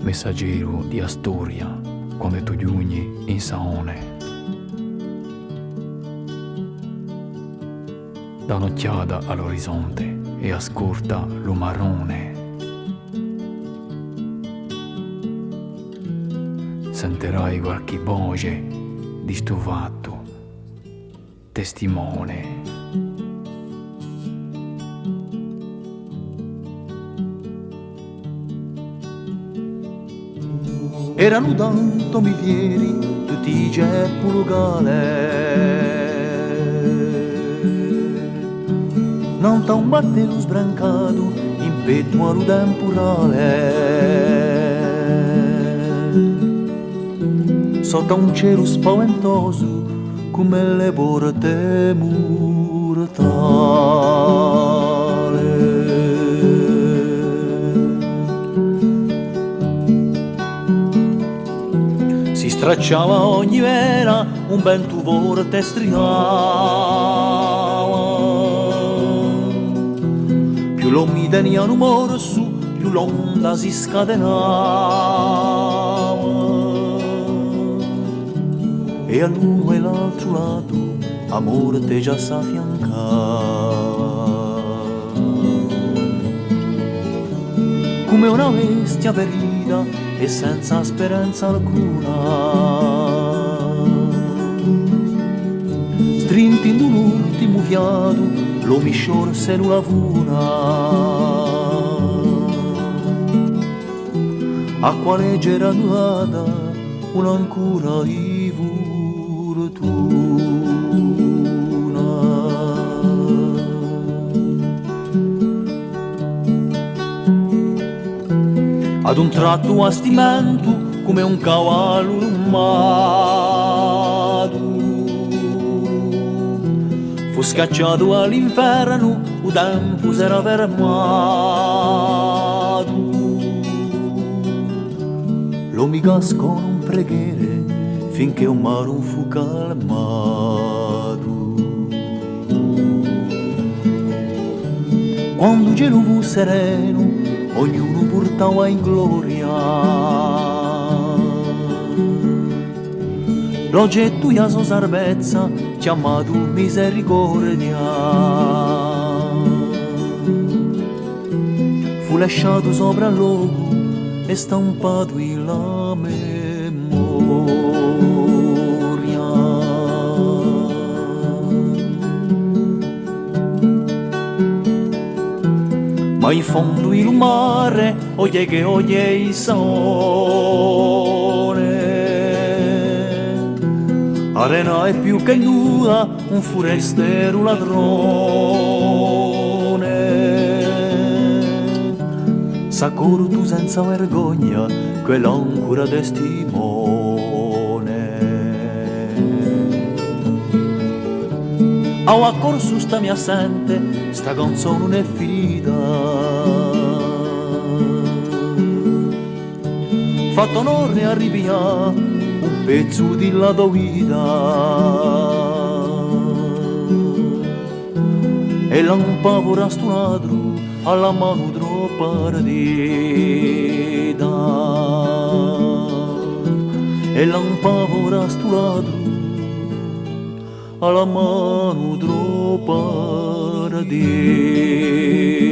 messaggero di Astoria, quando tu giugni in Saone. Da un'occhiata all'orizzonte e ascolta lo marrone. Sentirai qualche voce di stufato, testimone. Erano tanto mivieri tutti i ceppo locale, non t'ha un battello sbrancato in petto allo temporale, sotto un cielo spaventoso come le porte mortali. Si stracciava ogni vera un vento forte striava, più lo mi tenivano morso, più l'onda si scatenava, e all'uno e l'altro lato a morte già s'affiancava, come una bestia ferita e senza speranza alcuna, strinti in un ultimo fiato lo mi sciorse la funa, a quale c'era durata un'ancora di fortuna. Ad un tratto a stimento come un cavallo armato fu scacciato all'inferno, il tempo s'era fermato, lo mi cascò un preghiere finché un mare fu calmato. Quando il cielo fu sereno ognuno portava in gloria l'oggetto a sua salvezza chiamato misericordia, fu lasciato sopra il luogo e stampato in la memoria. Ma in fondo il mare, oye che oye il sole, arena è più che nuda, un forestiero ladrone, s'accorto senza vergogna, quell'ancora testimone. Ho accorso sta mia assente, sta canzone non è finita, fatto onore a ripigliare un pezzo di la tua vita, e l'ampavora sto ladro alla mano troppo ardita, e l'ampavora sto ladro alla mano troppo ardita.